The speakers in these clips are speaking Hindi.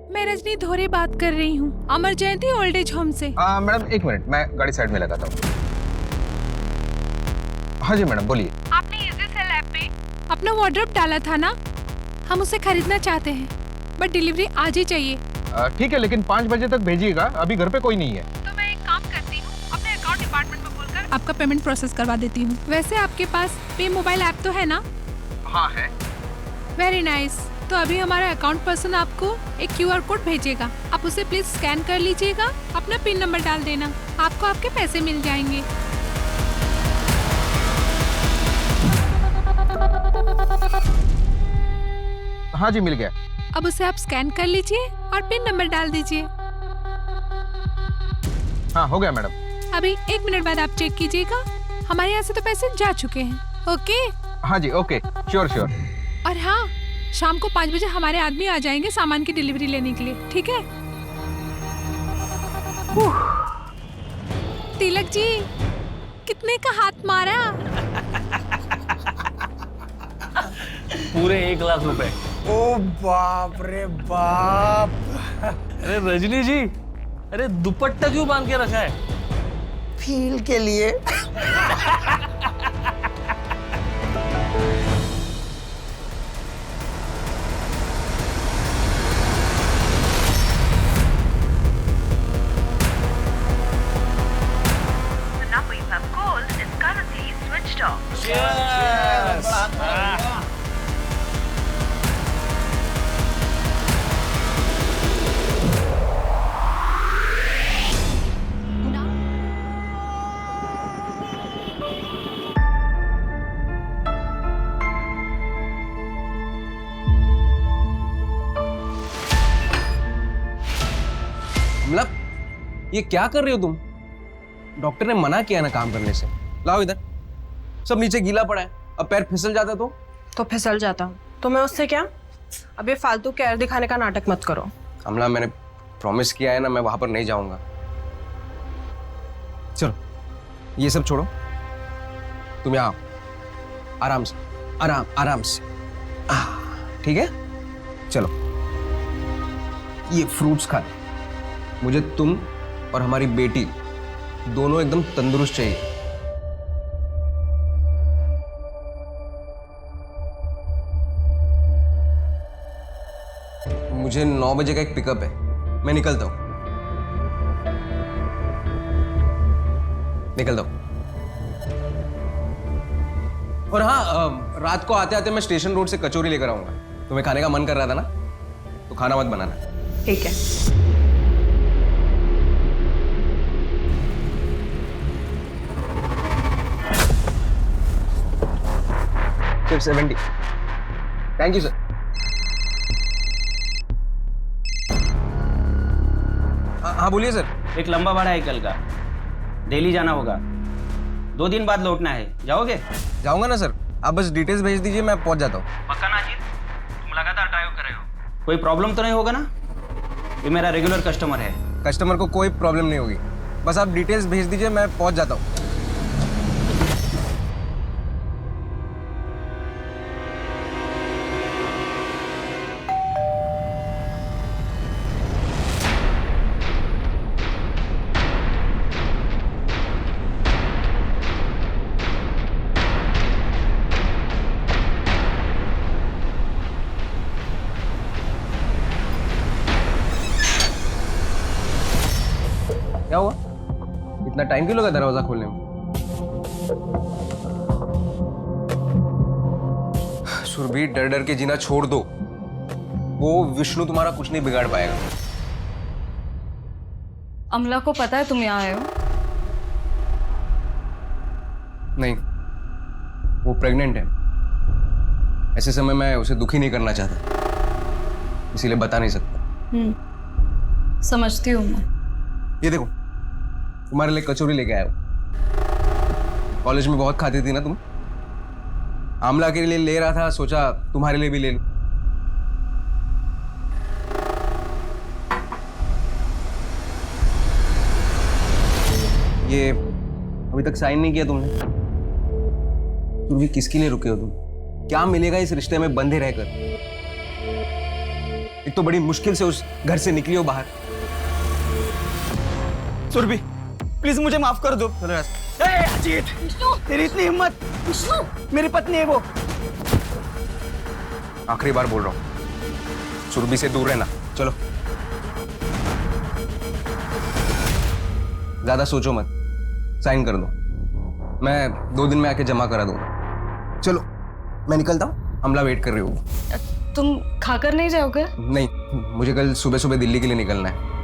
मैं रजनी धोरे बात कर रही हूँ, अमर जयंती ओल्ड एज होम से। मैडम एक मिनट, मैं गाड़ी साइड में लगाता हूँ। हाँ जी मैडम बोलिए। आपने इजी सेल ऐप पे अपना वार्डरोब डाला था ना, हम उसे खरीदना चाहते हैं बट डिलीवरी आज ही चाहिए। ठीक है, लेकिन 5 बजे तक भेजिएगा, अभी घर पे कोई नहीं है। तो मैं एक काम करती हूँ, अपने अकाउंट डिपार्टमेंट में बोलकर आपका पेमेंट प्रोसेस करवा देती हूँ। वैसे आपके पास पे मोबाइल ऐप तो है ना? हाँ है। Very nice. तो अभी हमारा अकाउंट पर्सन आपको एक QR कोड भेजेगा, आप उसे प्लीज स्कैन कर लीजिएगा, अपना पिन नंबर डाल देना, आपको आपके पैसे मिल जाएंगे। हाँ जी मिल गया। अब उसे आप स्कैन कर लीजिए और पिन नंबर डाल दीजिए। हाँ हो गया मैडम। अभी 1 मिनट बाद आप चेक कीजिएगा, हमारे यहाँ से तो पैसे जा चुके हैं। ओके? हाँ जी ओके, श्योर श्योर। और हाँ, शाम को 5 बजे हमारे आदमी आ जाएंगे सामान की डिलीवरी लेने के लिए, ठीक है? तिलक जी, कितने का हाथ मारा? पूरे 1 लाख रुपए। ओ बाप रे बाप। अरे रजनी जी, अरे दुपट्टा क्यों बांध के रखा है? फील के लिए। The number you have called is currently switched off. Cheers! मतलब ये क्या कर रही हो तुम? डॉक्टर ने मना किया ना काम करने से। लाओ इधर, सब नीचे गीला पड़ा है, अब पैर फिसल जाता तो फिसल जाता तो मैं उससे क्या? अब ये फालतू केयर दिखाने का नाटक मत करो। कमला, मैंने प्रॉमिस किया है ना, मैं वहां पर नहीं जाऊंगा। चलो ये सब छोड़ो, तुम यहाँ आओ, आराम से, आराम से। ठीक है, चलो ये फ्रूट्स खा लो। मुझे तुम और हमारी बेटी दोनों एकदम तंदुरुस्त चाहिए। मुझे 9 बजे का एक पिकअप है, मैं निकलता हूं। निकलता हूं। और हाँ, रात को आते आते मैं स्टेशन रोड से कचौरी लेकर आऊंगा। तुम्हें खाने का मन कर रहा था ना, तो खाना मत बनाना। ठीक है। सिर्फ 70। Thank you sir. हाँ बोलिए सर। एक लंबा भाड़ा है कल का, दिल्ली जाना होगा, 2 दिन बाद लौटना है, जाओगे? जाऊंगा ना सर, आप बस डिटेल्स भेज दीजिए, मैं पहुंच जाता हूँ। पक्का ना अजीत? तुम लगातार ड्राइव कर रहे हो, कोई प्रॉब्लम तो नहीं होगा ना? ये मेरा रेगुलर कस्टमर है। कस्टमर को कोई प्रॉब्लम नहीं होगी, बस आप डिटेल्स भेज दीजिए, मैं पहुंच जाता हूँ। क्या हुआ? इतना टाइम क्यों लगा दरवाजा खोलने में? सुरभि, डर डर के जीना छोड़ दो, वो विष्णु तुम्हारा कुछ नहीं बिगाड़ पाएगा। अमला को पता है तुम यहाँ आए हो? नहीं, वो प्रेग्नेंट है। ऐसे समय मैं उसे दुखी नहीं करना चाहता, इसीलिए बता नहीं सकता। समझती हूँ मैं। ये देखो, तुम्हारे लिए कचौरी लेके आया हूं। कॉलेज में बहुत खाती थी ना तुम। आमला के लिए ले रहा था, सोचा तुम्हारे लिए भी ले लूं। ये अभी तक साइन नहीं किया तुमने। तुम भी किसके लिए रुके हो तुम? क्या मिलेगा इस रिश्ते में बंधे रहकर? एक तो बड़ी मुश्किल से उस घर से निकली हो बाहर। सुरभि प्लीज मुझे माफ कर दो। ए, अजीत तेरी इतनी हिम्मत। मेरी पत्नी है वो। आखिरी बार बोल रहा हूँ, सुरभि से दूर रहना। चलो, ज्यादा सोचो मत, साइन कर दो, मैं 2 दिन में आके जमा करा दूंगा। चलो मैं निकलता हूँ, अमला वेट कर रही होगी। तुम खाकर नहीं जाओगे? नहीं, मुझे कल सुबह सुबह दिल्ली के लिए निकलना है।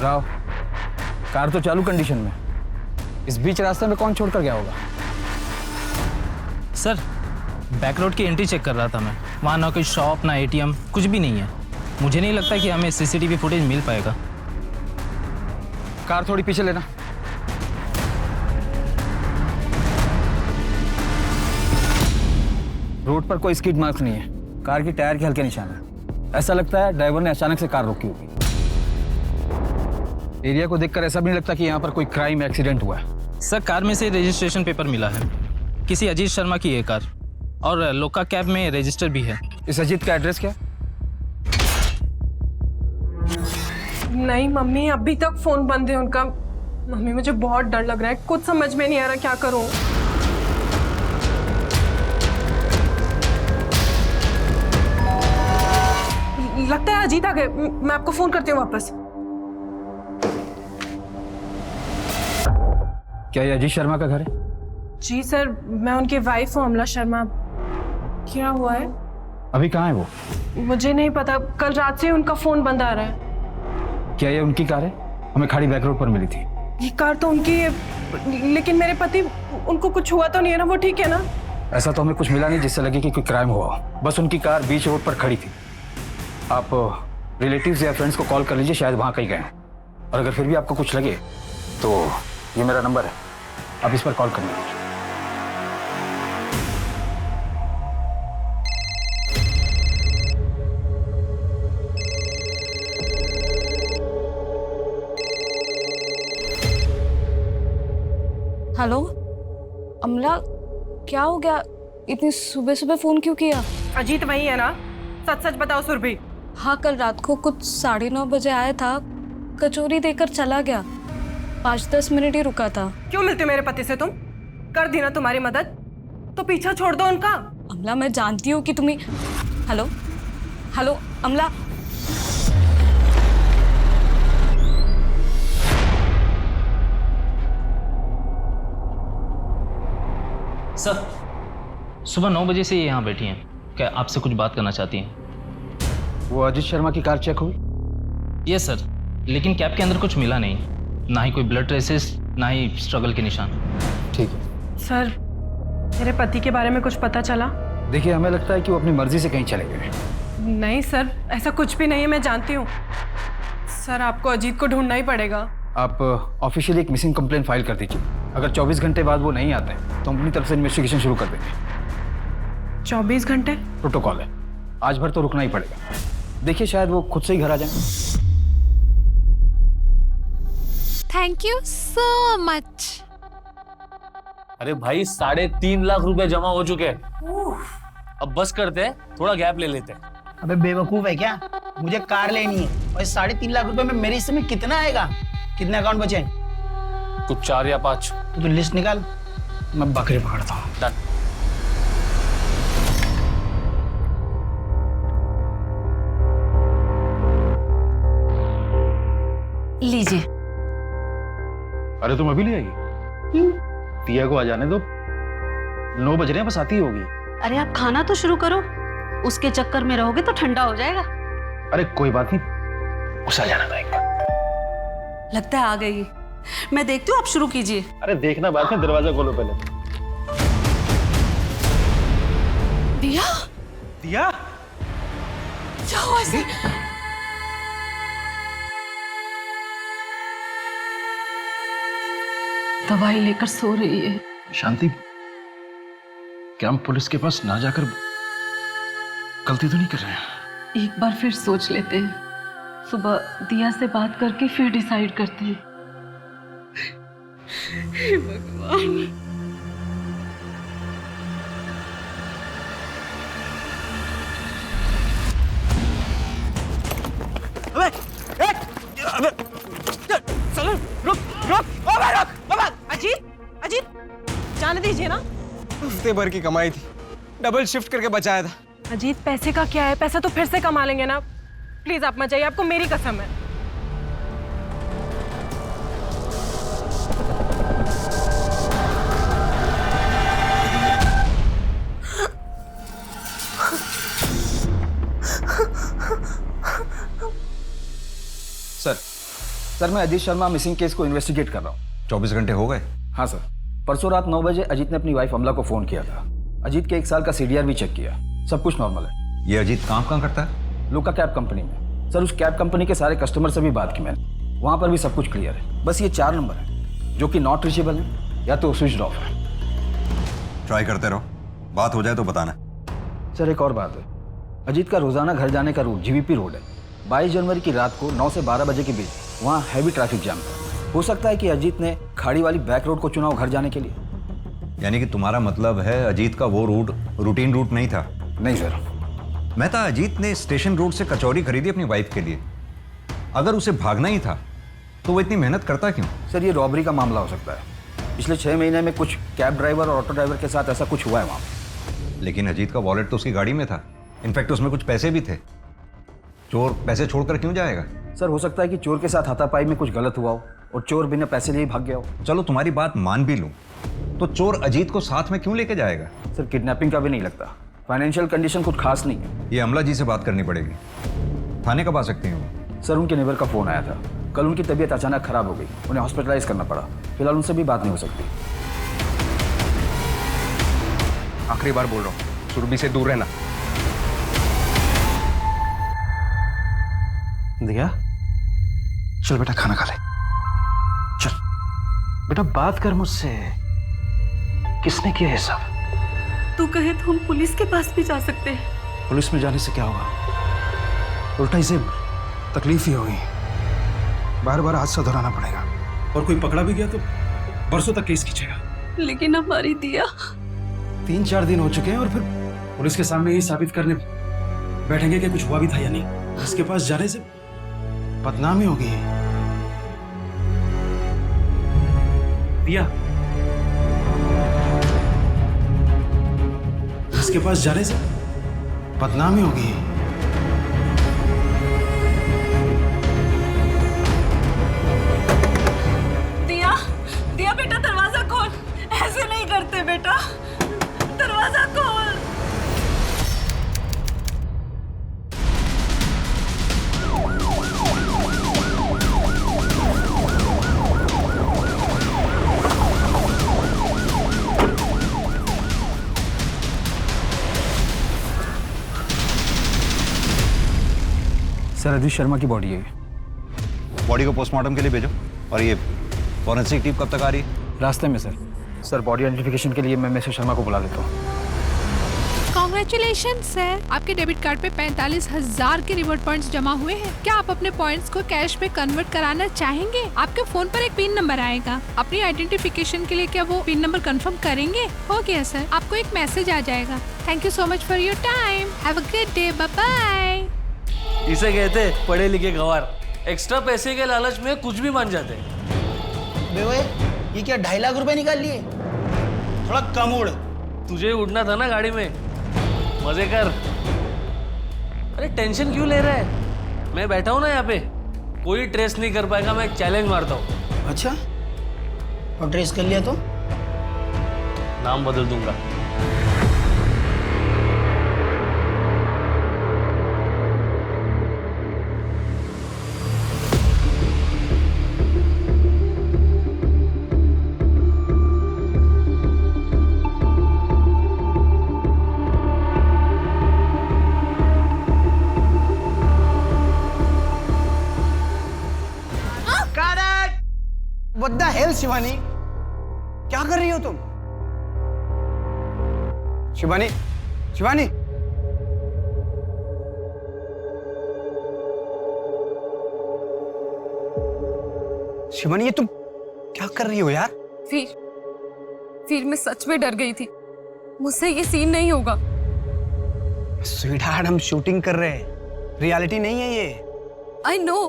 राव, कार तो चालू कंडीशन में, इस बीच रास्ते में कौन छोड़कर गया होगा? सर, बैक रोड की एंट्री चेक कर रहा था मैं। वहाँ ना कोई शॉप ना एटीएम, कुछ भी नहीं है। मुझे नहीं लगता कि हमें सीसीटीवी फुटेज मिल पाएगा। कार थोड़ी पीछे लेना। रोड पर कोई स्किड मार्क्स नहीं है, कार की टायर के हल्के निशान है। ऐसा लगता है ड्राइवर ने अचानक से कार रोकी होगी। एरिया को देखकर ऐसा भी नहीं लगता कि यहाँ पर कोई क्राइम एक्सीडेंट हुआ है। सर, कार में से रजिस्ट्रेशन पेपर मिला है, किसी अजीत शर्मा की है कार, और लोका कैब में रजिस्टर भी है। इस अजीत का एड्रेस क्या? नहीं मम्मी, अभी तक फोन बंद है उनका। मम्मी मुझे बहुत डर लग रहा है, कुछ समझ में नहीं आ रहा क्या करूं। लगता है अजीत आ गए, मैं आपको फोन करती हूँ वापस। क्या ये अजीत शर्मा का घर है? जी सर, मैं उनकी वाइफ हूँ अमला शर्मा। क्या हुआ है? अभी कहाँ है वो? मुझे नहीं पता, कल रात से उनका फोन बंद आ रहा है। क्या ये उनकी कार है? हमें खाड़ी बैक रोड पर मिली थी। ये कार तो उनकी है, लेकिन मेरे पति, उनको कुछ हुआ तो नहीं है ना? वो ठीक है ना? ऐसा तो हमें कुछ मिला नहीं जिससे लगे कि कोई क्राइम हुआ हो। बस उनकी कार बीच रोड पर खड़ी थी। आप रिलेटिव्स या फ्रेंड्स को कॉल कर लीजिए, शायद वहाँ कहीं गए। और अगर फिर भी आपको कुछ लगे तो ये मेरा नंबर है, आप इस पर कॉल कर लीजिए। हेलो अमला, क्या हो गया? इतनी सुबह सुबह फोन क्यों किया? अजीत वही है ना? सच सच बताओ सुरभि। हाँ, कल रात को कुछ 9:30 बजे आया था, कचौरी देकर चला गया। 5-10 मिनट ही रुका था। क्यों मिलते मेरे पति से तुम? कर दी ना तुम्हारी मदद, तो पीछा छोड़ दो उनका। अमला, मैं जानती हूँ कि तुम्हें। हेलो हेलो अमला, सर, सुबह 9 बजे से ये यहाँ बैठी हैं। क्या आपसे कुछ बात करना चाहती हैं? वो अजीत शर्मा की कार चेक हुई? यस सर, लेकिन कैब के अंदर कुछ मिला नहीं, ना ही कोई ब्लड ट्रेसेस, ना ही स्ट्रगल के निशान। ठीक है सर, मेरे पति के बारे में कुछ पता चला? देखिए, हमें लगता है कि वो अपनी मर्जी से कहीं चले गए। नहीं सर, ऐसा कुछ भी नहीं है, मैं जानती हूँ। सर, आपको अजीत को ढूंढना ही पड़ेगा। आप ऑफिशियली एक मिसिंग कंप्लेंट फाइल कर दीजिए। अगर 24 घंटे बाद वो नहीं आते तो हम अपनी तरफ से इन्वेस्टिगेशन शुरू कर देंगे। 24 घंटे? प्रोटोकॉल है, आज भर तो रुकना ही पड़ेगा। देखिए, शायद वो खुद से ही घर आ जाए। Thank you so much. अरे भाई, 3.5 लाख रुपए जमा हो चुके हैं। अब बस करते हैं, थोड़ा गैप ले लेते हैं। अबे बेवकूफ है क्या? मुझे कार लेनी है और 3.5 लाख रुपए में मेरे हिस्से में कितना आएगा? कितने अकाउंट बचे हैं? कुछ 4 या 5। तो लिस्ट निकाल, मैं बकरे पकड़ता हूँ। डन। लीजिए। अरे तुम अभी ले आई? पिया को आ जाने दो, 9 बज रहे हैं, बस आती ही होगी। अरे आप खाना तो शुरू करो, उसके चक्कर में रहोगे तो ठंडा हो जाएगा। अरे कोई बात नहीं, उसे जाना था एक बार। लगता है आ गई, मैं देखती हूँ, आप शुरू कीजिए। अरे देखना बाद में, दरवाजा खोलो पहले। दिया दिया क्या हुआ इसे? दवाई लेकर सो रही है। शांति, क्या हम पुलिस के पास ना जाकर गलती तो नहीं कर रहे हैं? एक बार फिर सोच लेते हैं, सुबह दिया से बात करके फिर डिसाइड करते हैं। हे भगवान। अबे चलो, रुक रुक, ओ भाई रुक, ओ भाई। अजीत अजीत जाने दीजिए ना। हफ्ते भर की कमाई थी, डबल शिफ्ट करके बचाया था। अजीत पैसे का क्या है, पैसा तो फिर से कमा लेंगे ना। प्लीज आप मत जाइए, आपको मेरी कसम है। सर मैं अजीत शर्मा मिसिंग केस को इन्वेस्टिगेट कर रहा हूँ। 24 घंटे हो गए? हाँ सर, परसों रात 9 बजे अजीत ने अपनी वाइफ अमला को फोन किया था। अजीत के 1 साल का CDR भी चेक किया, सब कुछ नॉर्मल है। ये अजीत काम कहाँ करता है? लुका कैब कंपनी में। सर उस कैब कंपनी के सारे कस्टमर से भी बात की मैंने, वहाँ पर भी सब कुछ क्लियर है। बस ये 4 नंबर है जो कि नॉट रीचेबल है या तो स्विच ऑफ है। ट्राई करते रहो, बात हो जाए तो बताना। सर एक और बात है, अजीत का रोजाना घर जाने का रूट GVP रोड है। 22 जनवरी की रात को 9 से 12 बजे के बीच वहाँ हैवी ट्रैफिक जाम था। हो सकता है कि अजीत ने खाड़ी वाली बैक रोड को चुना हो घर जाने के लिए। यानी कि तुम्हारा मतलब है अजीत का वो रूट रूटीन रूट नहीं था? नहीं सर। मैं था अजीत ने स्टेशन रोड से कचौरी खरीदी अपनी वाइफ के लिए। अगर उसे भागना ही था तो वो इतनी मेहनत करता क्यों? सर ये रॉबरी का मामला हो सकता है। पिछले 6 महीने में कुछ कैब ड्राइवर और ऑटो ड्राइवर के साथ ऐसा कुछ हुआ है वहाँ। लेकिन अजीत का वॉलेट तो उसकी गाड़ी में था, इनफैक्ट उसमें कुछ पैसे भी थे। चोर पैसे छोड़कर क्यों जाएगा? सर हो सकता है कि चोर के साथ हाथापाई में कुछ गलत हुआ हो और चोर बिना पैसे लिए भाग गया हो। चलो तुम्हारी बात मान भी लूं, तो चोर अजीत को साथ में क्यों लेके जाएगा? सर किडनैपिंग का भी नहीं लगता, फाइनेंशियल कंडीशन कुछ खास नहीं है। ये अमला जी से बात करनी पड़ेगी। थाने कब आ सकती हैं वो? सर उनके नेबर का फोन आया था, कल उनकी तबीयत अचानक खराब हो गई, उन्हें हॉस्पिटलाइज करना पड़ा। फिलहाल उनसे भी बात नहीं हो सकती। आखिरी बार बोल रहा हूँ, सुरभि से दूर रहना। दिया, चल बेटा खाना खा ले। चल बेटा बात कर मुझसे, किसने किया ये सब? तू कहे तो हम पुलिस के पास भी जा सकते हैं। पुलिस में जाने से क्या होगा? उल्टा इसे तकलीफ ही होगी। बार बार हादसा दोहराना पड़ेगा, और कोई पकड़ा भी गया तो बरसों तक केस खींचेगा। लेकिन हमारी दिया 3-4 दिन हो चुके हैं और फिर पुलिस के सामने यही साबित करने बैठेंगे कि कुछ हुआ भी था या नहीं। इसके पास जाने से बदनामी होगी। दिया, इसके पास जाने से बदनामी होगी। दिया, दिया बेटा दरवाजा खोल, ऐसे नहीं करते बेटा, दरवाजा खोल। सर अजीत शर्मा की बॉडी है। बॉडी को पोस्टमार्टम के लिए भेजो। और ये फॉरेंसिक टीम कब तक आ रही है? रास्ते में सर। सर बॉडी आइडेंटिफिकेशन के लिए मैं मिसेस शर्मा को बुला लेता हूँ। कॉन्ग्रेचुलेशन सर, आपके डेबिट कार्ड पे 45,000 के रिवॉर्ड पॉइंट्स जमा हुए हैं। क्या आप अपने पॉइंट्स को कैश में कन्वर्ट कराना चाहेंगे? आपके फोन पर एक पिन नंबर आएगा, अपनी आइडेंटिफिकेशन के लिए क्या वो पिन नंबर कंफर्म करेंगे? हो गया सर, आपको एक मैसेज आ जाएगा। Thank you so much for your time, have a good day, bye bye. इसे कहते पढ़े लिखे गवार, एक्स्ट्रा पैसे के लालच में कुछ भी मान जाते हैं। बे ये क्या 2.5 लाख रुपए निकाल लिए? थोड़ा कम उड़। तुझे उड़ना था ना गाड़ी में, मजे कर। अरे टेंशन क्यों ले रहा है? मैं बैठा हूं ना यहाँ पे, कोई ट्रेस नहीं कर पाएगा। मैं चैलेंज मारता हूँ। अच्छा, और ट्रेस कर लिया तो नाम बदल दूंगा। हेल शिवानी, क्या कर रही हो तुम? शिवानी, शिवानी, शिवानी, ये तुम क्या कर रही हो यार? फिर मैं सच में डर गई थी। मुझसे ये सीन नहीं होगा। स्वीटहार्ट, हम शूटिंग कर रहे हैं, रियलिटी नहीं है ये। आई नो,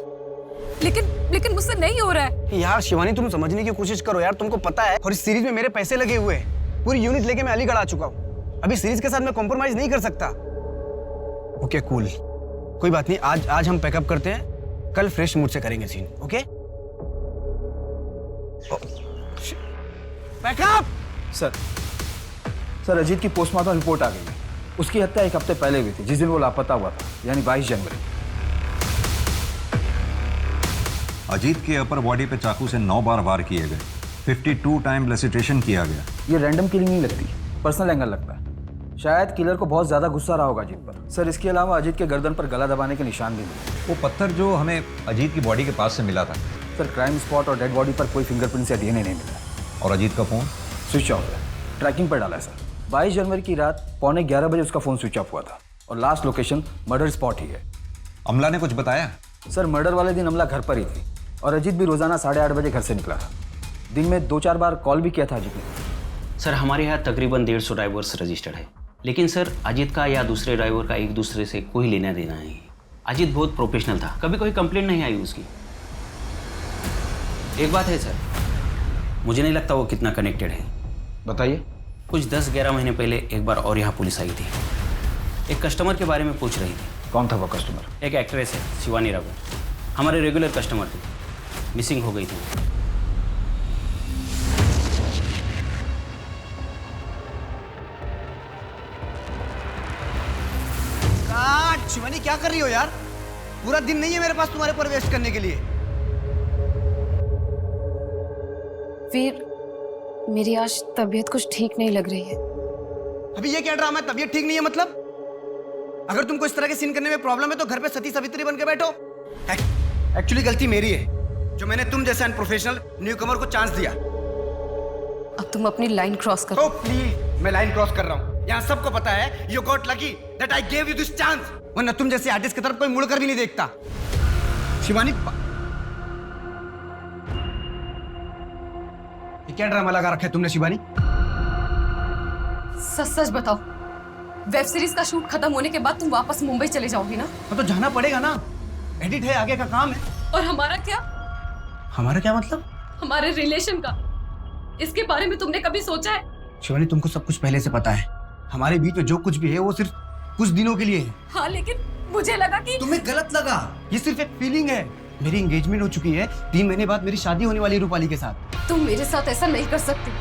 लेकिन मुझसे नहीं हो रहा है। यार शिवानी, तुम समझने की कोशिश करो यार, तुमको पता है और इस सीरीज में मेरे पैसे लगे हुए हैं। पूरी यूनिट लेके मैं अलीगढ़ आ चुका हूँ। अभी सीरीज के साथ मैं कॉम्प्रोमाइज नहीं कर सकता। ओके कूल, कोई बात नहीं, आज हम पैकअप करते हैं, कल फ्रेश मूड से करेंगे scene. Okay pack up. Sir Ajit की पोस्टमार्टम रिपोर्ट आ गई है। उसकी हत्या 1 हफ्ते पहले हुई थी, जिस दिन वो लापता हुआ था, यानी 22 जनवरी। अजीत के अपर बॉडी पे चाकू से 9 बार वार किए गए, 52 टाइम लेसिटेशन किया गया। ये रैंडम किलिंग नहीं लगती, पर्सनल एंगल लगता है। शायद किलर को बहुत ज्यादा गुस्सा रहा होगा अजीत पर। सर इसके अलावा अजीत के गर्दन पर गला दबाने के निशान भी मिले। वो पत्थर जो हमें अजीत की बॉडी के पास से मिला था। सर क्राइम स्पॉट और डेड बॉडी पर कोई फिंगरप्रिंट्स या डीएनए नहीं मिला। और अजीत का फोन स्विच ऑफ है, ट्रैकिंग पर डाला है सर। 22 जनवरी की रात 11:15 बजे उसका फोन स्विच ऑफ हुआ था और लास्ट लोकेशन मर्डर स्पॉट ही है। अमला ने कुछ बताया? सर मर्डर वाले दिन अमला घर पर ही थी और अजीत भी रोजाना 8:30 बजे घर से निकला था। दिन में 2-4 बार कॉल भी किया था अजीत ने। सर हमारे यहाँ तकरीबन 150 ड्राइवर्स रजिस्टर्ड है, लेकिन सर अजीत का या दूसरे ड्राइवर का एक दूसरे से कोई लेना देना नहीं। अजीत बहुत प्रोफेशनल था, कभी कोई कंप्लेंट नहीं आई उसकी। एक बात है सर, मुझे नहीं लगता वो कितना कनेक्टेड है। बताइए। कुछ 10-11 महीने पहले एक बार और यहाँ पुलिस आई थी, एक कस्टमर के बारे में पूछ रही थी। कौन था वो कस्टमर? एक एक्ट्रेस है शिवानी राघवन, हमारे रेगुलर कस्टमर थी, मिसिंग हो गई थी। शिवानी क्या कर रही हो यार? पूरा दिन नहीं है मेरे पास तुम्हारे पर वेस्ट करने के लिए। वीर, मेरी आज तबीयत कुछ ठीक नहीं लग रही है। अभी ये क्या ड्रामा है? तबीयत ठीक नहीं है मतलब? अगर तुमको इस तरह के सीन करने में प्रॉब्लम है तो घर पे सती सावित्री बन के बैठो। एक्चुअली गलती मेरी है, जो मैंने तुम जैसे अनप्रोफेशनल न्यूकमर को चांस दिया। अब तुम अपनी लाइन क्रॉस करो। प्लीज, मैं लाइन क्रॉस कर रहा हूँ। यहाँ सबको पता है, you got lucky that I gave you this chance. वरना तुम जैसे आर्टिस्ट की तरफ कोई मुड़कर भी नहीं देखता। शिवानी, ये क्या ड्रामा लगा रखा है तुमने शिवानी? सच बताओ, वेब सीरीज का शूट खत्म होने के बाद तुम वापस मुंबई चले जाओगी ना? तो जाना पड़ेगा ना, एडिट है, आगे का काम है। और हमारा क्या? हमारा क्या मतलब? हमारे रिलेशन का, इसके बारे में तुमने कभी सोचा है? शिवानी, तुमको सब कुछ पहले से पता है। हमारे बीच में जो कुछ भी है वो सिर्फ कुछ दिनों के लिए है। हाँ, लेकिन मुझे लगा कि तुम्हें गलत लगा। ये सिर्फ एक फीलिंग है। मेरी एंगेजमेंट हो चुकी है, 3 महीने बाद मेरी शादी होने वाली है रूपाली के साथ। तुम मेरे साथ ऐसा नहीं कर सकती,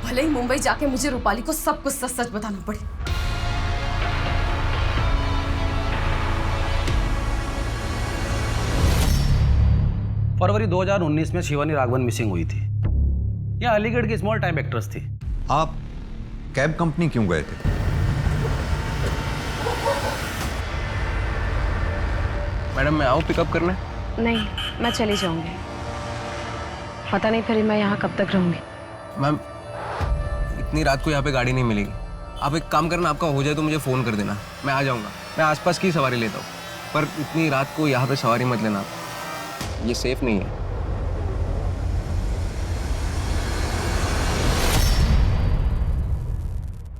भले ही मुंबई जाके मुझे रूपाली को सब कुछ सच सच बताना पड़े। फरवरी 2019 में शिवानी राघवन मिसिंग हुई थी। यह अलीगढ़ की स्मॉल टाइम एक्ट्रेस थी। आप कैब कंपनी क्यों गए थे? मैडम मैं आऊँ पिकअप करने? नहीं, मैं चली जाऊंगी। पता नहीं फिर मैं यहाँ कब तक रहूंगी। मैम इतनी रात को यहाँ पे गाड़ी नहीं मिलेगी। आप एक काम करना, आपका हो जाए तो मुझे फ़ोन कर देना, मैं आ जाऊँगा। मैं आसपास की सवारी लेता हूँ, पर इतनी रात को यहाँ पे सवारी मत लेना, ये सेफ नहीं है।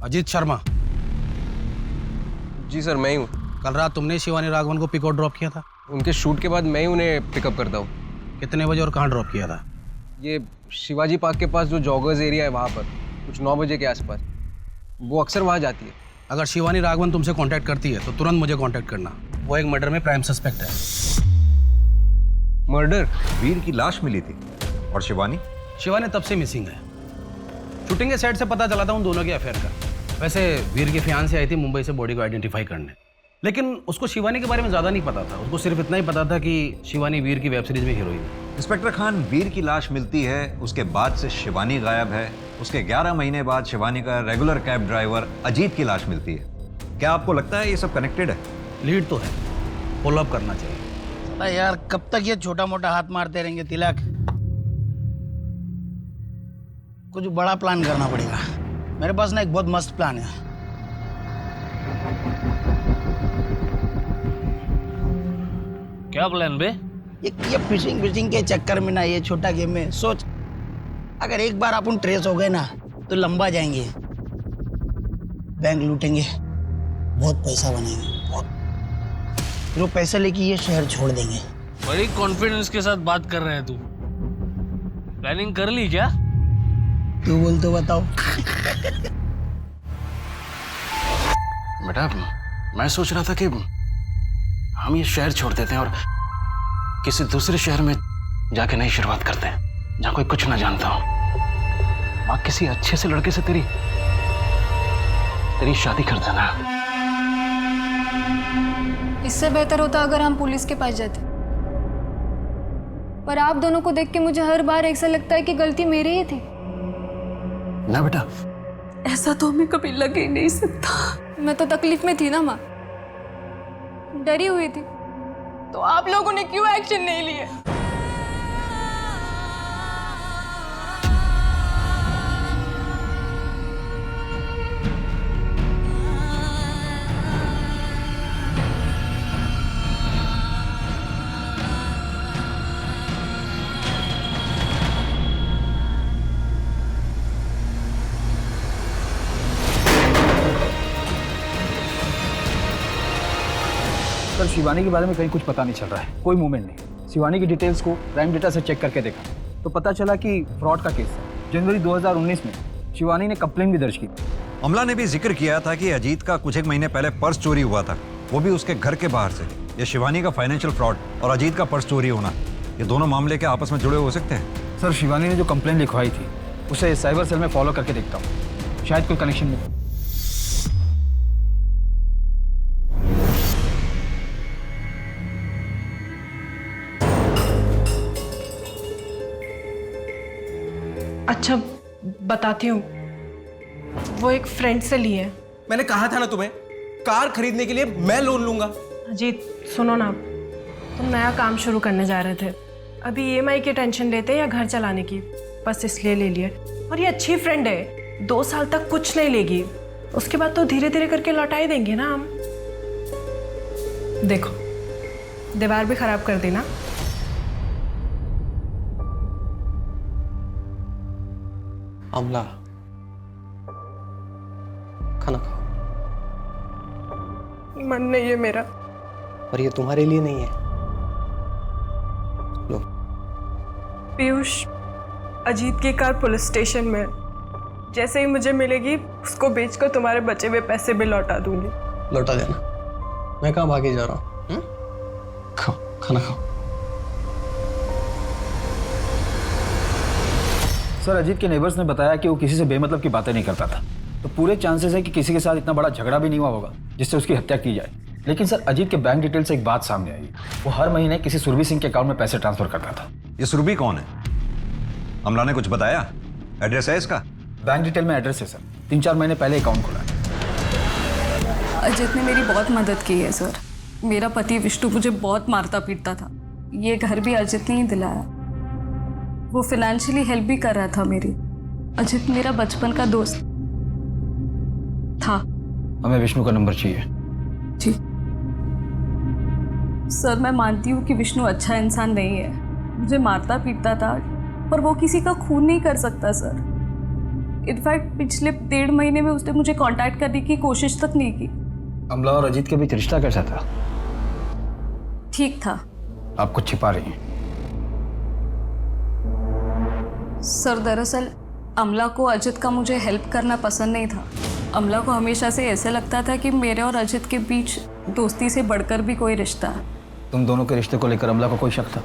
अजीत शर्मा। जी सर, मैं ही हूँ। कल रात तुमने शिवानी राघवन को पिक और ड्रॉप किया था? उनके शूट के बाद मैं ही उन्हें पिकअप करता हूँ। कितने बजे और कहाँ ड्रॉप किया था? ये शिवाजी पार्क के पास जो जॉगर्स एरिया है वहाँ पर, कुछ 9 बजे के आसपास। वो अक्सर वहाँ जाती है। अगर शिवानी राघवन तुमसे कांटेक्ट करती है तो तुरंत मुझे कांटेक्ट करना। वो एक मर्डर में प्राइम सस्पेक्ट है। मर्डर? वीर की लाश मिली थी। और शिवानी? शिवानी तब से मिसिंग है। शूटिंग के सेट से पता चला था उन दोनों के अफेयर का। वैसे वीर की फियांसी आई थी मुंबई से बॉडी को आइडेंटिफाई करने, लेकिन उसको शिवानी के बारे में ज़्यादा नहीं पता था। उसको सिर्फ इतना ही पता था कि शिवानी वीर की वेब सीरीज में हीरोइन है। इंस्पेक्टर खान, वीर की लाश मिलती है, उसके बाद से शिवानी गायब है। उसके 11 महीने बाद शिवानी का रेगुलर कैब ड्राइवर अजीत की लाश मिलती है। क्या आपको लगता है ये सब कनेक्टेड है? लीड तो है, फॉलो अप करना चाहिए। यार कब तक ये छोटा मोटा हाथ मारते रहेंगे तिलक? कुछ बड़ा प्लान करना पड़ेगा। मेरे पास ना एक बहुत मस्त प्लान है। क्या प्लान बे? ये फिशिंग के चक्कर में ना, ये छोटा गेम में सोच, अगर एक बार अपन ट्रेस हो गए ना तो लंबा जाएंगे, बैंक लूटेंगे, बहुत पैसा बनेंगे, बहुत। फिर वो पैसा लेके ये शहर छोड़ देंगे। बड़ी कॉन्फिडेंस के साथ बात कर रहे हैं तू। प्लानिंग कर ली क्या? तू बोल तो बताओ। बेटा, मैं सोच रहा था कि हम ये शहर छोड़ देते हैं और किसी दूसरे शहर में जाके नई शुरुआत करते हैं, जहां कोई कुछ ना जानता हो। वहां किसी अच्छे से लड़के से तेरी शादी कर देना। इससे बेहतर होता अगर हम पुलिस के पास जाते, पर आप दोनों को देख के मुझे हर बार ऐसा लगता है कि गलती मेरी ही थी। ना बेटा, ऐसा तो हमें कभी लग ही नहीं सकता। मैं तो तकलीफ में थी ना माँ, डरी हुई थी। तो आप लोगों ने क्यों एक्शन नहीं लिया? सर, शिवानी के बारे में कहीं कुछ पता नहीं चल रहा है, कोई मूवमेंट नहीं। शिवानी की डिटेल्स को प्राइम डेटा से चेक करके देखा तो पता चला कि फ्रॉड का केस है। जनवरी 2019 में शिवानी ने कंप्लेन भी दर्ज की। अमला ने भी जिक्र किया था कि अजीत का कुछ एक महीने पहले पर्स चोरी हुआ था, वो भी उसके घर के बाहर से। ये शिवानी का फाइनेंशियल फ्रॉड और अजीत का पर्स चोरी होना, ये दोनों मामले के आपस में जुड़े हो सकते हैं। सर, शिवानी ने जो कंप्लेन लिखवाई थी उसे साइबर सेल में फॉलो करके देखता हूँ, शायद कोई कनेक्शन नहीं। अच्छा, बताती हूँ। वो एक फ्रेंड से ली है। मैंने कहा था ना तुम्हें, कार खरीदने के लिए मैं लोन लूंगा। अजीत सुनो ना, तुम नया काम शुरू करने जा रहे थे, अभी EMI की टेंशन लेते या घर चलाने की, बस इसलिए ले लिए। और ये अच्छी फ्रेंड है, 2 साल तक कुछ नहीं लेगी, उसके बाद तो धीरे धीरे करके लौटा ही देंगे ना हम। देखो, दीवार भी खराब कर देना। अमला, खाना खाओ। मन नहीं है मेरा। पर ये तुम्हारे लिए नहीं है। लो। पीयूष, अजीत की कार पुलिस स्टेशन में है। जैसे ही मुझे मिलेगी उसको बेचकर तुम्हारे बचे हुए पैसे भी लौटा दूंगी। लौटा देना। मैं कहाँ भागे जा रहा हूँ? खाओ, खाना खाओ। सर, अजीत के नेबर्स ने बताया कि वो किसी से बेमतलब की बातें नहीं करता था, तो पूरे चांसेस है कि किसी के साथ इतना बड़ा झगड़ा भी नहीं हुआ होगा जिससे उसकी हत्या की जाए। लेकिन सर, अजीत के बैंक डिटेल से एक बात सामने आई, वो हर महीने किसी सुरभि सिंह के अकाउंट में पैसे ट्रांसफर करता था। ये सुरभि कौन है? अमला ने कुछ बताया? एड्रेस है इसका? बैंक डिटेल में एड्रेस है सर, 3-4 महीने पहले अकाउंट खुला है। अजीत ने मेरी बहुत मदद की है सर। मेरा पति विष्णु मुझे बहुत मारता पीटता था, ये घर भी अजीत ने ही दिलाया। वो फाइनेंशियली हेल्प भी कर रहा था मेरी। अजीत मेरा बचपन का दोस्त था। हमें विष्णु का नंबर चाहिए। जी सर, मैं मानती हूँ कि विष्णु अच्छा इंसान नहीं है, मुझे मारता पीटता था, पर वो किसी का खून नहीं कर सकता सर। इनफैक्ट पिछले 1.5 महीने में उसने मुझे कांटेक्ट करने की कोशिश तक नहीं की। अमला और अजीत के बीच रिश्ता कैसा था? ठीक था। आप कुछ छिपा रही हैं। सर, दरअसल अमला को अजित का मुझे हेल्प करना पसंद नहीं था। अमला को हमेशा से ऐसे लगता था कि मेरे और अजित के बीच दोस्ती से बढ़कर भी कोई रिश्ता है। तुम दोनों के रिश्ते को लेकर अमला को कोई शक था?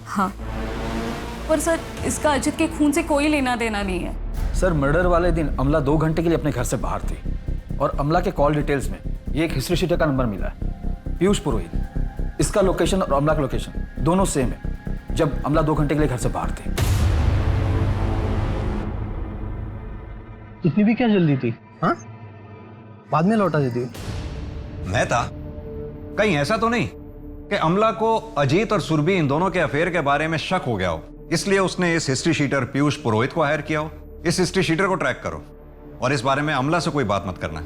हाँ, पर सर इसका अजित के खून से कोई लेना देना नहीं है। सर, मर्डर वाले दिन अमला 2 घंटे के लिए अपने घर से बाहर थी और अमला के कॉल डिटेल्स में ये एक हिस्ट्री शीटर का नंबर मिला है, पीयूष पुरोहित। इसका लोकेशन और अमला का लोकेशन दोनों सेम है, जब अमला 2 घंटे के लिए घर से बाहर थी। इतनी भी क्या जल्दी थी? हाँ, बाद में लौटा देती। मैं था? कहीं ऐसा तो नहीं कि अमला को अजीत और सुरभि इन दोनों के अफेयर के बारे में शक हो गया हो, इसलिए उसने इस हिस्ट्री शीटर पीयूष पुरोहित को हायर किया हो। इस हिस्ट्री शीटर को ट्रैक करो और इस बारे में अमला से कोई बात मत करना।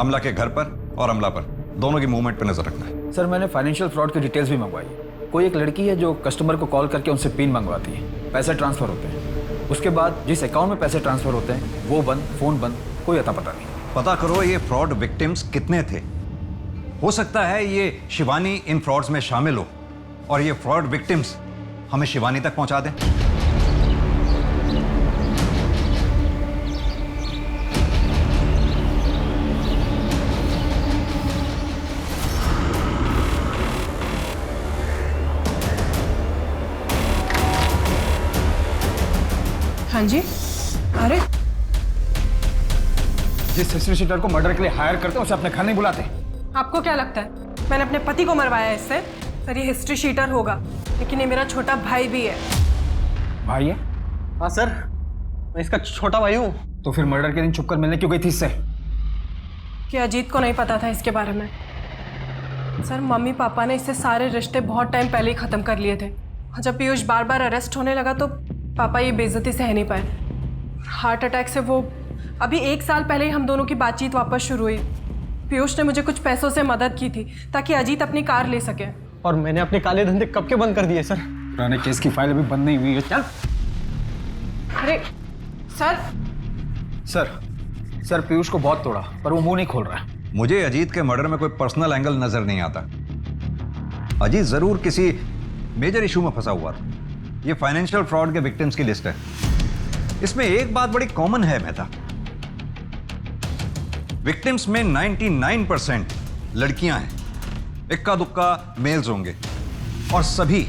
अमला के घर पर और अमला पर दोनों की मूवमेंट पर नजर रखना। सर मैंने फाइनेंशियल फ्रॉड की डिटेल्स भी मंगवाई। कोई एक लड़की है जो कस्टमर को कॉल करके उनसे पिन मंगवाती है, पैसे ट्रांसफर होते हैं, उसके बाद जिस अकाउंट में पैसे ट्रांसफर होते हैं वो बंद, फोन बंद, कोई अता पता नहीं। पता करो ये फ्रॉड विक्टिम्स कितने थे। हो सकता है ये शिवानी इन फ्रॉड्स में शामिल हो और ये फ्रॉड विक्टिम्स हमें शिवानी तक पहुंचा दें। हाँ जी। अरे जिस हिस्ट्री शीटर को मर्डर के लिए हायर करते हैं उसे अपने घर नहीं बुलाते। आपको क्या लगता है मैंने अपने पति को मरवाया है इससे? सर ये हिस्ट्री शीटर होगा, लेकिन ये मेरा छोटा भाई भी है। भाई है? हाँ सर, मैं इसका छोटा भाई हूँ। तो फिर मर्डर के दिन छुपकर मिलने क्यों गई थी इससे? कि अजीत को नहीं पता था इसके बारे में। सर मम्मी पापा ने इससे सारे रिश्ते बहुत टाइम पहले ही ख़त्म कर लिए थे। जब पीयूष बार बार अरेस्ट होने लगा तो पापा ये बेइज्जती सह नहीं पाए। हार्ट अटैक से वो अभी 1 साल पहले ही हम दोनों की बातचीत वापस शुरू हुई। पीयूष ने मुझे कुछ पैसों से मदद की थी ताकि अजीत अपनी कार ले सके। और मैंने अपने काले धंधे कब के बंद कर दिए सर। पुराने केस की फाइल अभी बंद नहीं हुई है। चल। अरे सर सर पीयूष को बहुत तोड़ा पर वो मुंह नहीं खोल रहा है। मुझे अजीत के मर्डर में कोई पर्सनल एंगल नजर नहीं आता। अजीत जरूर किसी मेजर इशू में फंसा हुआ था। ये फाइनेंशियल फ्रॉड के विक्टिम्स की लिस्ट है। इसमें एक बात बड़ी कॉमन है मेहता, विक्टिम्स में 99% लड़कियां हैं, इक्का दुक्का मेल्स होंगे और सभी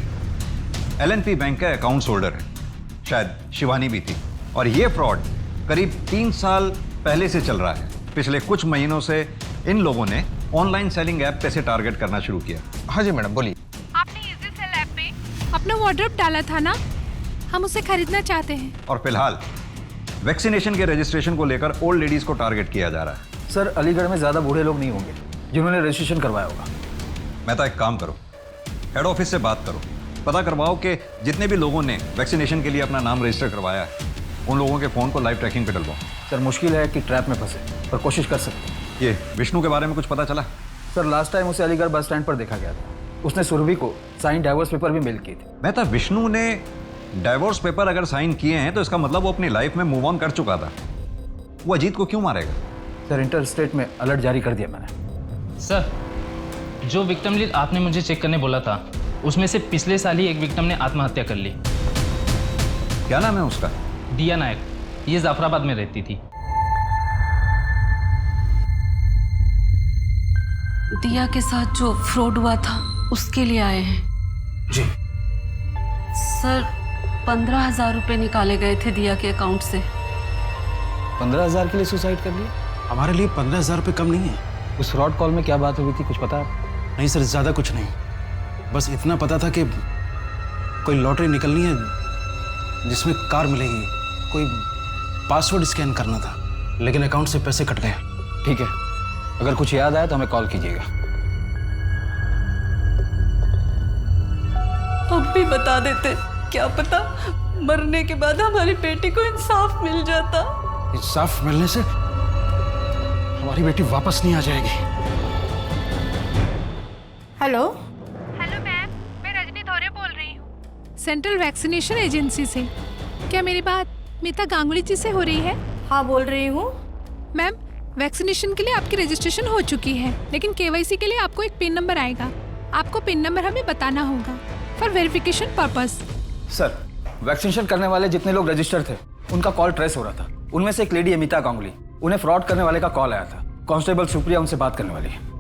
एलएनपी बैंक का अकाउंट होल्डर है। शायद शिवानी भी थी। और ये फ्रॉड करीब 3 साल पहले से चल रहा है। पिछले कुछ महीनों से इन लोगों ने ऑनलाइन सेलिंग ऐप पे से टारगेट करना शुरू किया। हाँ जी मैडम बोलिए। आपने इजी सेल ऐप पे अपना वार्डरोब डाला था ना, हम उसे खरीदना चाहते हैं। और फिलहाल वैक्सीनेशन के रजिस्ट्रेशन को लेकर ओल्ड लेडीज को टारगेट किया जा रहा है। सर अलीगढ़ में ज्यादा बूढ़े लोग नहीं होंगे जिन्होंने रजिस्ट्रेशन करवाया होगा। मैं तो एक काम करो, हेड ऑफिस से बात करो, पता करवाओ कि जितने भी लोगों ने वैक्सीनेशन के लिए अपना नाम रजिस्टर करवाया है उन लोगों के फ़ोन को लाइव ट्रैकिंग पे डलवाओ। सर मुश्किल है कि ट्रैप में फंसे, पर कोशिश कर सकते हैं। ये विष्णु के बारे में कुछ पता चला? सर लास्ट टाइम उसे अलीगढ़ बस स्टैंड पर देखा गया था। उसने सुरभि को साइन डाइवोर्स पेपर भी मेल की थी। मैं था विष्णु ने डाइवोर्स पेपर अगर साइन किए हैं तो इसका मतलब वो अपनी लाइफ में मूव ऑन कर चुका था। वो अजीत को क्यों मारेगा? सर इंटर स्टेट में अलर्ट जारी कर दिया मैंने। सर जो विक्टिम लिस्ट आपने मुझे चेक करने बोला था उसमें से पिछले साल ही एक विक्टिम ने आत्महत्या कर ली। क्या नाम है उसका? दिया नायक, ये जाफराबाद में रहती थी। दिया के साथ जो फ्रॉड हुआ था उसके लिए आए हैं। जी सर 15,000 रुपए निकाले गए थे दिया के अकाउंट से। 15,000 के लिए सुसाइड कर लिया? हमारे लिए 15,000 रुपये कम नहीं है। उस फ्रॉड कॉल में क्या बात हुई थी कुछ पता है? नहीं सर, ज़्यादा कुछ नहीं, बस इतना पता था कि कोई लॉटरी निकलनी है जिसमें कार मिलेगी, कोई पासवर्ड स्कैन करना था, लेकिन अकाउंट से पैसे कट गए। ठीक है, अगर कुछ याद आए तो हमें कॉल कीजिएगा। अब भी बता देते, क्या पता मरने के बाद हमारी बेटी को इंसाफ मिल जाता। इंसाफ मिलने से हमारी बेटी वापस नहीं आ जाएगी। हेलो मैम, मैं रजनी धोरे बोल रही हूँ, सेंट्रल वैक्सीनेशन एजेंसी से। क्या मेरी बात मीता गांगुली जी से हो रही है? हाँ बोल रही हूँ। मैम, वैक्सीनेशन के लिए आपकी रजिस्ट्रेशन हो चुकी है, लेकिन केवाईसी के लिए आपको एक पिन नंबर आएगा। आपको पिन नंबर हमें बताना होगा for verification purpose. Sir vaccination करने वाले जितने लोग रजिस्टर थे उनका कॉल ट्रेस हो रहा था। उनमें से एक लेडी है मीता गांगुली, उन्हें फ्रॉड करने वाले का कॉल आया था। कांस्टेबल सुप्रिया उनसे बात करने वाली है।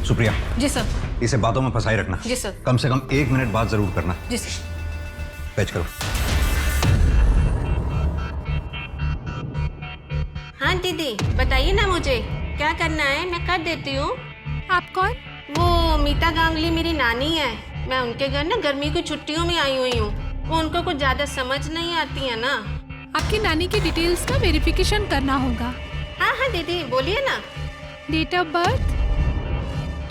सुप्रिया जी सर। इसे बातों में फंसाई रखना। जी सर। कम से कम 1 मिनट बात जरूर करना। जी सर। पैच करो। हाँ दीदी बताइए ना मुझे क्या करना है, मैं कर देती हूँ। आप कौन? वो मीता गांगुली मेरी नानी है। मैं उनके घर ना गर्मी की छुट्टियों में आई हुई हूँ। वो उनको कुछ ज़्यादा समझ नहीं आती है ना। आपकी नानी की डिटेल्स का वेरिफिकेशन करना होगा। हाँ हाँ दीदी बोलिए ना। Date of birth?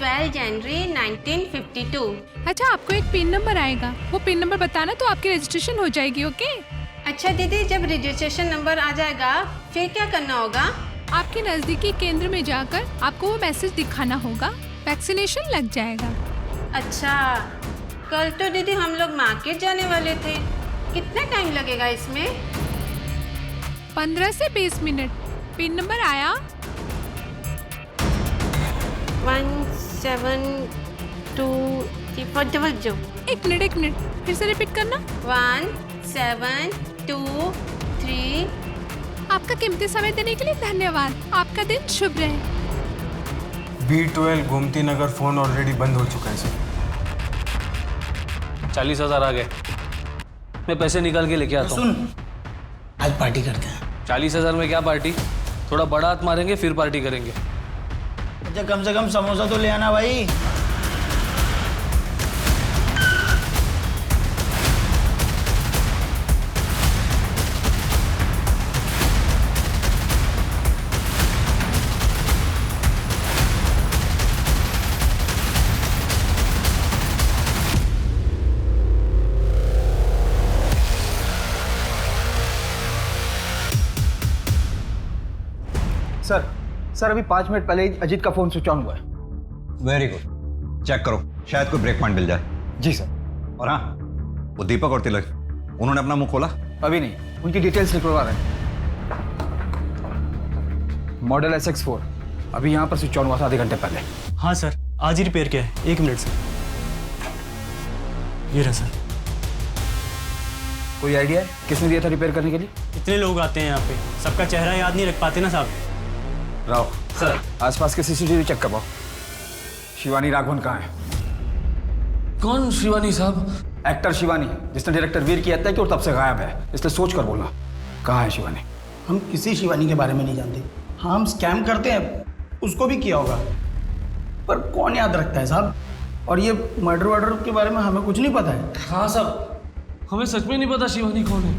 12 जनवरी 1952। अच्छा, आपको एक पिन नंबर आएगा, वो पिन नंबर बताना तो आपकी रजिस्ट्रेशन हो जाएगी। ओके? अच्छा दीदी, जब रजिस्ट्रेशन नंबर आ जाएगा फिर क्या करना होगा? आपके नजदीकी केंद्र में जाकर आपको वो मैसेज दिखाना होगा, वैक्सीनेशन लग जाएगा। अच्छा, कल तो दीदी हम लोग मार्केट जाने वाले थे, कितना टाइम लगेगा इसमें? 15 से 20 मिनट। पिन नंबर आया? 17234। एक मिनट, फिर से रिपीट करना। 1723। आपका कीमती समय देने के लिए धन्यवाद। आपका दिन शुभ रहे। B12 Gomti Nagar phone already बंद हो चुका है सर। 40,000 आ गए, मैं पैसे निकाल के लेके आता हूँ। सुन, आज पार्टी करते हैं। 40,000 में क्या पार्टी? थोड़ा बड़ा हाथ मारेंगे फिर पार्टी करेंगे। अच्छा, कम से कम समोसा तो ले आना भाई। सर अभी 5 मिनट पहले ही अजीत का फोन स्विच ऑन हुआ है। वेरी गुड, चेक करो, शायद कोई ब्रेक पॉइंट मिल जाए। जी सर। और हाँ, वो दीपक और तिलक, उन्होंने अपना मुंह खोला? अभी नहीं, उनकी डिटेल्स निकलवा रहे हैं। मॉडल SX4 अभी यहाँ पर स्विच ऑन हुआ था आधे घंटे पहले। हाँ सर, आज ही रिपेयर किया है। 1 मिनट सर। ये रहा सर। कोई आइडिया है किसने दिया था रिपेयर करने के लिए? इतने लोग आते हैं यहाँ पे, सबका चेहरा याद नहीं रख पाते ना साहब। राव सर, आसपास के CCTV चेक करवाओ। शिवानी राघवन कहाँ है? कौन शिवानी साहब? एक्टर शिवानी, जिसने डायरेक्टर वीर की हत्या की और तब से गायब है, इसलिए सोच कर बोला। कहाँ है शिवानी? हम किसी शिवानी के बारे में नहीं जानते। हाँ, हम स्कैम करते हैं, उसको भी किया होगा, पर कौन याद रखता है साहब। और ये मर्डर के बारे में हमें कुछ नहीं पता है। हाँ साहब, हमें सच में नहीं पता शिवानी कौन है।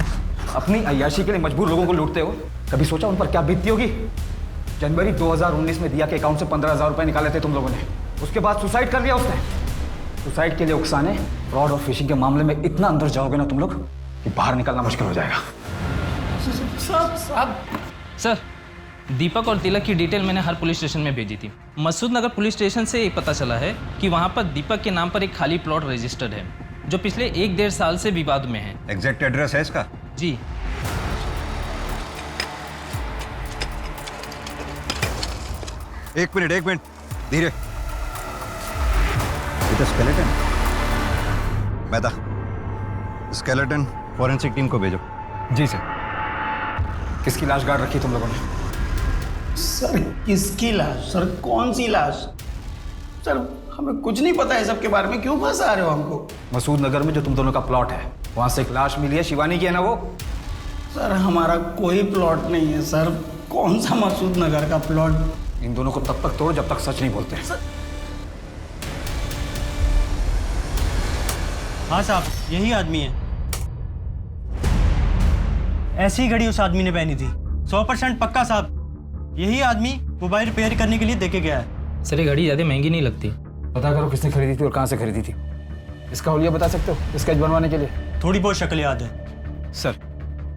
अपनी अय्याशी के लिए मजबूर लोगों को लूटते हो, कभी सोचा उन पर क्या बीतती होगी? जनवरी 2019 में दिया के अकाउंट से 15,000 रुपए निकाले थे तुम लोगों ने, उसके बाद सुसाइड कर लिया उसने। सुसाइड के लिए उकसाने, फ्रॉड और फिशिंग के मामले में इतना अंदर जाओगे ना तुम लोग कि बाहर निकलना मुश्किल हो जाएगा। सर, दीपक और तिलक की डिटेल मैंने हर पुलिस स्टेशन में भेजी थी। मसूद नगर पुलिस स्टेशन से एक पता चला है कि वहाँ पर दीपक के नाम पर एक खाली प्लॉट रजिस्टर्ड है, जो पिछले 1-1.5 साल से विवाद में है। एग्जैक्ट एड्रेस है इसका? जी। एक मिनट, धीरे। ये स्केलेटन मैदा, स्केलेटन फॉरेंसिक टीम को भेजो। जी सर। किसकी लाश गाड़ रखी तुम लोगों ने? सर, किसकी लाश? सर, कौन सी लाश? सर, हमें कुछ नहीं पता है सबके बारे में, क्यों फंसा रहे हो हमको? मसूद नगर में जो तुम दोनों का प्लॉट है, वहां से एक लाश मिली है, शिवानी की है ना वो? सर, हमारा कोई प्लॉट नहीं है सर। कौन सा मसूद नगर का प्लॉट? इन दोनों को तब तक तोड़ो जब तक सच नहीं बोलते। हाँ साहब, यही आदमी है। ऐसी घड़ी उस आदमी ने पहनी थी, 100% पक्का साहब। यही आदमी मोबाइल रिपेयर करने के लिए देके गया है। सर, ये घड़ी ज़्यादा महंगी नहीं लगती। पता करो किसने खरीदी थी और कहाँ से खरीदी थी। इसका हुलिया बता सकते हो स्केच बनवाने के लिए? थोड़ी बहुत शक्ल याद है सर।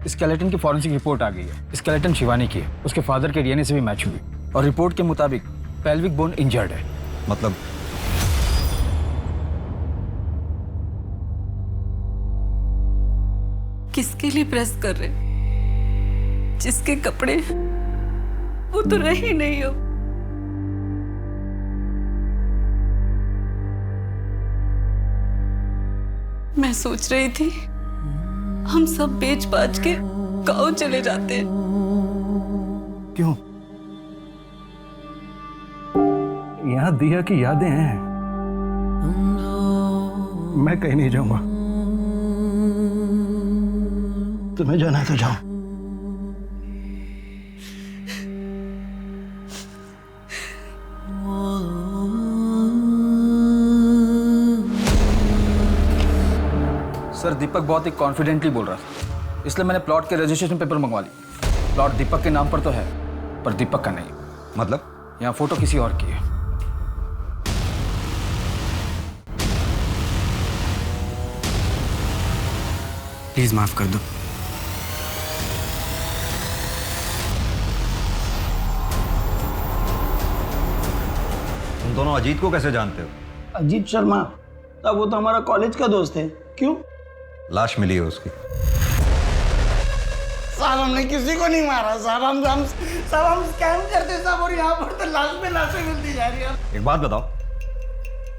स्केलेटन की फॉरेंसिक रिपोर्ट आ गई है। स्केलेटन शिवानी की है, उसके फादर के DNA से भी मैच हुई और रिपोर्ट के मुताबिक पेल्विक बोन इंजर्ड है। मतलब? किसके लिए प्रेस कर रहे? जिसके कपड़े वो तो रहे नहीं हो। मैं सोच रही थी हम सब बेच बाच के गाँव चले जाते हैं। क्यों? यहाँ दिया की यादें हैं। मैं कहीं नहीं जाऊंगा। तुम्हें जाना है तो जाओ। सर, दीपक बहुत ही कॉन्फिडेंटली बोल रहा था, इसलिए मैंने प्लॉट के रजिस्ट्रेशन पेपर मंगवा ली। प्लॉट दीपक के नाम पर तो है, पर दीपक का नहीं। मतलब? यहाँ फोटो किसी और की है। प्लीज माफ कर दो। तुम दोनों अजीत को कैसे जानते हो? अजीत शर्मा, तब वो तो हमारा कॉलेज का दोस्त है। क्यों? लाश मिली है उसकी। साहब हमने किसी को नहीं मारा साहब, हम स्कैम करते साहब, और यहाँ पर तो लाश में लाशें मिलती जा रही है। एक बात बताओ,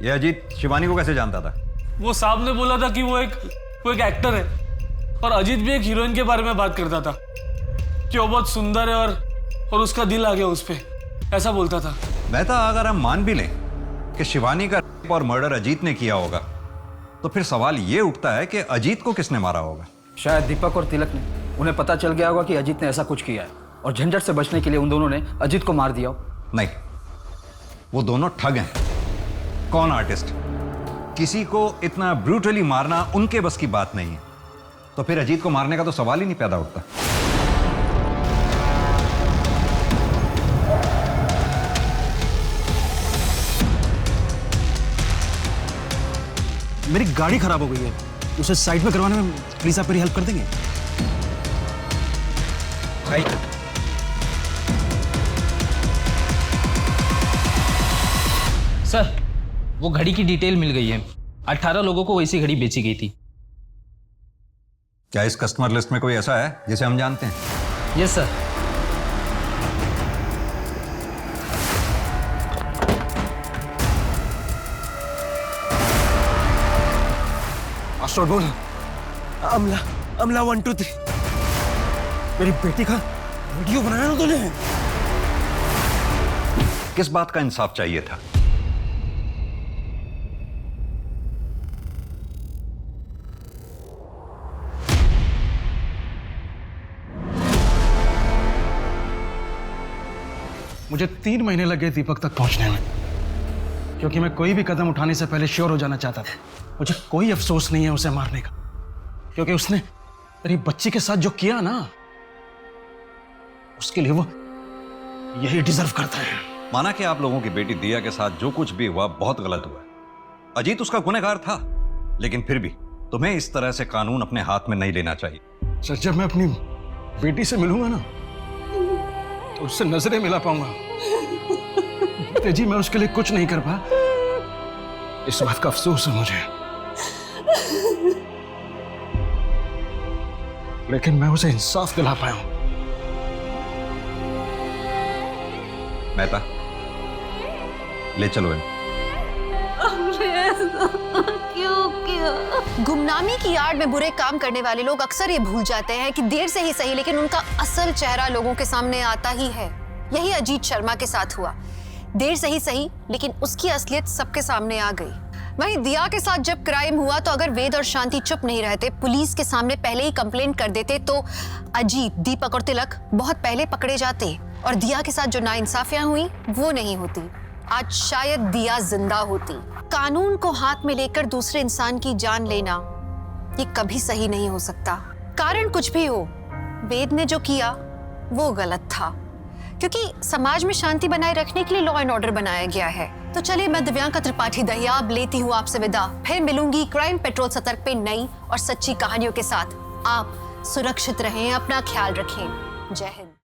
ये अजीत शिवानी को कैसे जानता था? वो साहब ने बोला था कि वो एक एक्टर है, और अजीत भी एक हीरोइन के बारे में बात करता था कि वो बहुत सुंदर है और उसका दिल आ गया उस पे, ऐसा बोलता था। मेहता, अगर हम मान भी लें कि शिवानी का रेप और मर्डर अजीत ने किया होगा, तो फिर सवाल ये उठता है कि अजीत को किसने मारा होगा? शायद दीपक और तिलक ने, उन्हें पता चल गया होगा कि अजीत ने ऐसा कुछ किया है और झंझट से बचने के लिए उन दोनों ने अजीत को मार दिया हो। नहीं, वो दोनों ठग हैं। कौन आर्टिस्ट? किसी को इतना ब्रूटली मारना उनके बस की बात नहीं है, तो फिर अजीत को मारने का तो सवाल ही नहीं पैदा होता। मेरी गाड़ी खराब हो गई है, उसे साइड में करवाने में प्लीज आप मेरी हेल्प कर देंगे? भाई सर, वो घड़ी की डिटेल मिल गई है। 18 लोगों को वैसी घड़ी बेची गई थी। क्या इस कस्टमर लिस्ट में कोई ऐसा है जिसे हम जानते हैं? Yes sir. मास्टर बोल। अमला 1 2 3। मेरी बेटी का वीडियो बनाया ना तूने? किस बात का इंसाफ चाहिए था? मुझे 3 महीने लगे दीपक तक पहुंचने में, क्योंकि मैं कोई भी कदम उठाने से पहले श्योर हो जाना चाहता था। मुझे कोई अफसोस नहीं है उसे मारने का, क्योंकि उसने मेरी बच्ची के साथ जो किया ना, उसके लिए वो यही डिजर्व करता है। माना कि आप लोगों की बेटी दिया के साथ जो कुछ भी हुआ बहुत गलत हुआ। अजीत उसका गुनहगार था, लेकिन फिर भी तुम्हें इस तरह से कानून अपने हाथ में नहीं लेना चाहिए। सर, जब मैं अपनी बेटी से मिलूंगा ना, तो उससे नजरें मिला पाऊंगा। जी, मैं उसके लिए कुछ नहीं कर पाया, इस बात का अफसोस है मुझे, लेकिन मैं उसे इंसाफ दिला पाया हूं। मेहता, ले चलो इन। क्यों किया? गुमनामी की आड़ में बुरे काम करने वाले लोग अक्सर ये भूल जाते हैं कि देर से ही सही, लेकिन उनका असल चेहरा लोगों के सामने आता ही है। यही अजीत शर्मा के साथ हुआ। देर से ही सही, लेकिन उसकी असलियत सबके सामने आ गई। वहीं दिया के साथ जब क्राइम हुआ, तो अगर वेद और शांति चुप नहीं रहते, पुलिस के सामने पहले ही कंप्लेंट कर देते, तो अजीत, दीपक और तिलक बहुत पहले पकड़े जाते, और दिया के साथ जो नाइंसाफियां हुई वो नहीं होती। आज शायद दिया जिंदा होती। कानून को हाथ में लेकर दूसरे इंसान की जान लेना, ये कभी सही नहीं हो सकता। कारण कुछ भी हो, वेद ने जो किया वो गलत था, क्योंकि समाज में शांति बनाए रखने के लिए लॉ एंड ऑर्डर बनाया गया है। तो चलिए, मैं दिव्यांका त्रिपाठी दहियाब लेती हूँ आपसे विदा। फिर मिलूंगी क्राइम पेट्रोल सतर्क पे नई और सच्ची कहानियों के साथ। आप सुरक्षित रहें, अपना ख्याल रखें। जय हिंद।